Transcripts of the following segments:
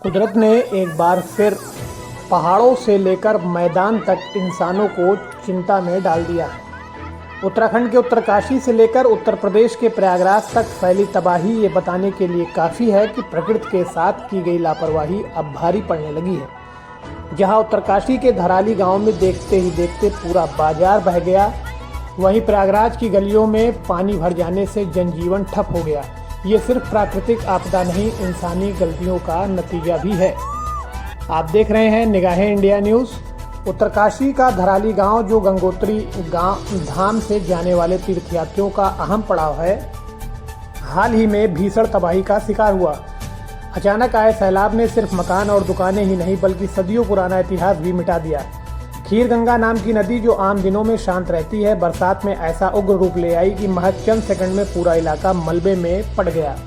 कुदरत ने एक बार फिर पहाड़ों से लेकर मैदान तक इंसानों को चिंता में डाल दिया है। उत्तराखंड के उत्तरकाशी से लेकर उत्तर प्रदेश के प्रयागराज तक फैली तबाही ये बताने के लिए काफ़ी है कि प्रकृति के साथ की गई लापरवाही अब भारी पड़ने लगी है। जहां उत्तरकाशी के धराली गांव में देखते ही देखते पूरा बाजार बह गया, वहीं प्रयागराज की गलियों में पानी भर जाने से जनजीवन ठप हो गया। ये सिर्फ प्राकृतिक आपदा नहीं, इंसानी गलतियों का नतीजा भी है। आप देख रहे हैं निगाहें इंडिया न्यूज़। उत्तरकाशी का धराली गांव, जो गंगोत्री धाम से जाने वाले तीर्थयात्रियों का अहम पड़ाव है, हाल ही में भीषण तबाही का शिकार हुआ। अचानक आए सैलाब ने सिर्फ मकान और दुकानें ही नहीं बल्कि सदियों पुराना इतिहास भी मिटा दिया। खीर गंगा नाम की नदी, जो आम दिनों में शांत रहती है, बरसात में ऐसा उग्र रूप ले आई कि महज चंद सेकंड में पूरा इलाका मलबे में पड़ गया।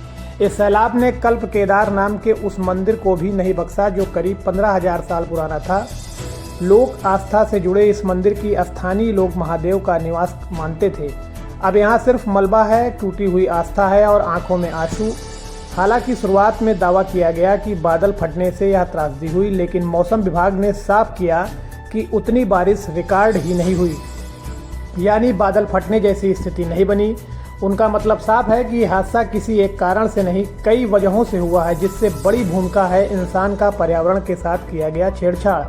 इस सैलाब ने कल्प केदार नाम के उस मंदिर को भी नहीं बख्शा, जो करीब 15,000 साल पुराना था। लोक आस्था से जुड़े इस मंदिर की स्थानीय लोग महादेव का निवास मानते थे। अब यहाँ सिर्फ मलबा है, टूटी हुई आस्था है और आंखों में आंसू। हालांकि शुरुआत में दावा किया गया कि बादल फटने से यह त्रासदी हुई, लेकिन मौसम विभाग ने साफ किया कि उतनी बारिश रिकॉर्ड ही नहीं हुई, यानी बादल फटने जैसी स्थिति नहीं बनी। उनका मतलब साफ है कि हादसा किसी एक कारण से नहीं, कई वजहों से हुआ है, जिससे बड़ी भूमिका है इंसान का पर्यावरण के साथ किया गया छेड़छाड़।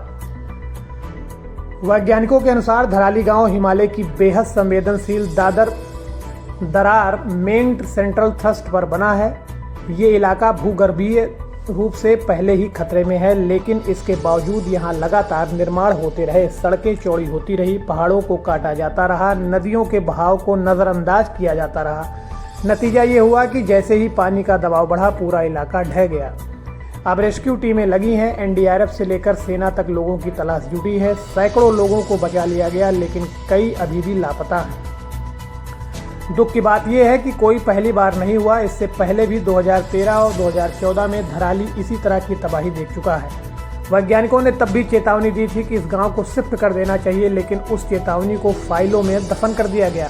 वैज्ञानिकों के अनुसार धराली गांव हिमालय की बेहद संवेदनशील दरार मेंट सेंट्रल थ्रस्ट पर बना है। ये इलाका भूगर्भीय रूप से पहले ही खतरे में है, लेकिन इसके बावजूद यहाँ लगातार निर्माण होते रहे, सड़कें चौड़ी होती रही, पहाड़ों को काटा जाता रहा, नदियों के बहाव को नज़रअंदाज किया जाता रहा। नतीजा ये हुआ कि जैसे ही पानी का दबाव बढ़ा, पूरा इलाका ढह गया। अब रेस्क्यू टीमें लगी हैं, एनडीआरएफ से लेकर सेना तक लोगों की तलाश जुटी है। सैकड़ों लोगों को बचा लिया गया, लेकिन कई अभी भी लापता हैं। दुख की बात यह है कि कोई पहली बार नहीं हुआ, इससे पहले भी 2013 और 2014 में धराली इसी तरह की तबाही देख चुका है। वैज्ञानिकों ने तब भी चेतावनी दी थी कि इस गांव को शिफ्ट कर देना चाहिए, लेकिन उस चेतावनी को फाइलों में दफन कर दिया गया।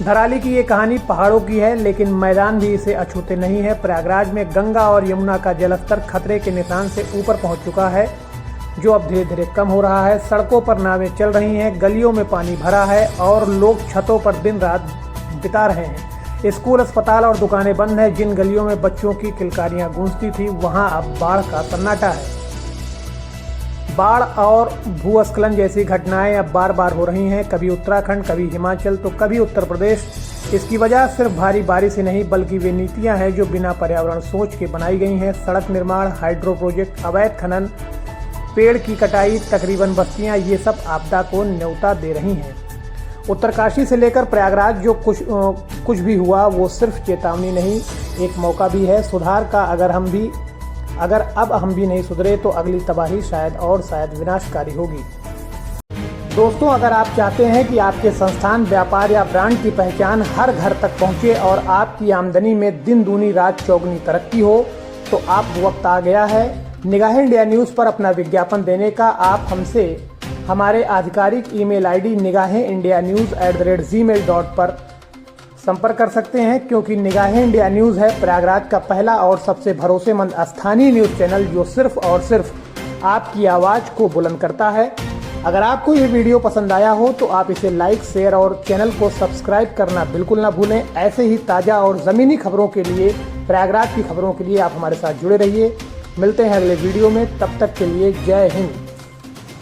धराली की ये कहानी पहाड़ों की है, लेकिन मैदान भी इसे अछूते नहीं है। प्रयागराज में गंगा और यमुना का जलस्तर खतरे के निशान से ऊपर पहुंच चुका है, जो अब धीरे धीरे कम हो रहा है। सड़कों पर नावें चल रही हैं, गलियों में पानी भरा है और लोग छतों पर दिन रात बिता रहे हैं। स्कूल, अस्पताल और दुकानें बंद हैं। जिन गलियों में बच्चों की किलकारियां गूंजती थी, वहां अब बाढ़ का सन्नाटा है। बाढ़ और भूस्खलन जैसी घटनाएं अब बार बार हो रही हैं, कभी उत्तराखंड, कभी हिमाचल, तो कभी उत्तर प्रदेश। इसकी वजह सिर्फ भारी बारिश ही नहीं, बल्कि वे नीतियां हैं जो बिना पर्यावरण सोच के बनाई गई हैं। सड़क निर्माण, हाइड्रो प्रोजेक्ट, अवैध खनन, पेड़ की कटाई, तकरीबन बस्तियां, ये सब आपदा को न्योता दे रही हैं। उत्तरकाशी से लेकर प्रयागराज जो कुछ भी हुआ, वो सिर्फ चेतावनी नहीं, एक मौका भी है सुधार का। अगर अब हम भी नहीं सुधरे तो अगली तबाही शायद विनाशकारी होगी। दोस्तों, अगर आप चाहते हैं कि आपके संस्थान, व्यापार या ब्रांड की पहचान हर घर तक पहुंचे और आपकी आमदनी में दिन दूनी रात चौगुनी तरक्की हो, तो आप वक्त आ गया है निगाहें इंडिया न्यूज़ पर अपना विज्ञापन देने का। आप हमसे हमारे आधिकारिक ईमेल आईडी nigahenindianews@gmail.com पर संपर्क कर सकते हैं, क्योंकि निगाहें इंडिया न्यूज़ है प्रयागराज का पहला और सबसे भरोसेमंद स्थानीय न्यूज़ चैनल, जो सिर्फ और सिर्फ आपकी आवाज़ को बुलंद करता है। अगर आपको ये वीडियो पसंद आया हो तो आप इसे लाइक, शेयर और चैनल को सब्सक्राइब करना बिल्कुल ना भूलें। ऐसे ही ताज़ा और ज़मीनी खबरों के लिए, प्रयागराज की खबरों के लिए आप हमारे साथ जुड़े रहिए। मिलते हैं अगले वीडियो में, तब तक के लिए जय हिंद।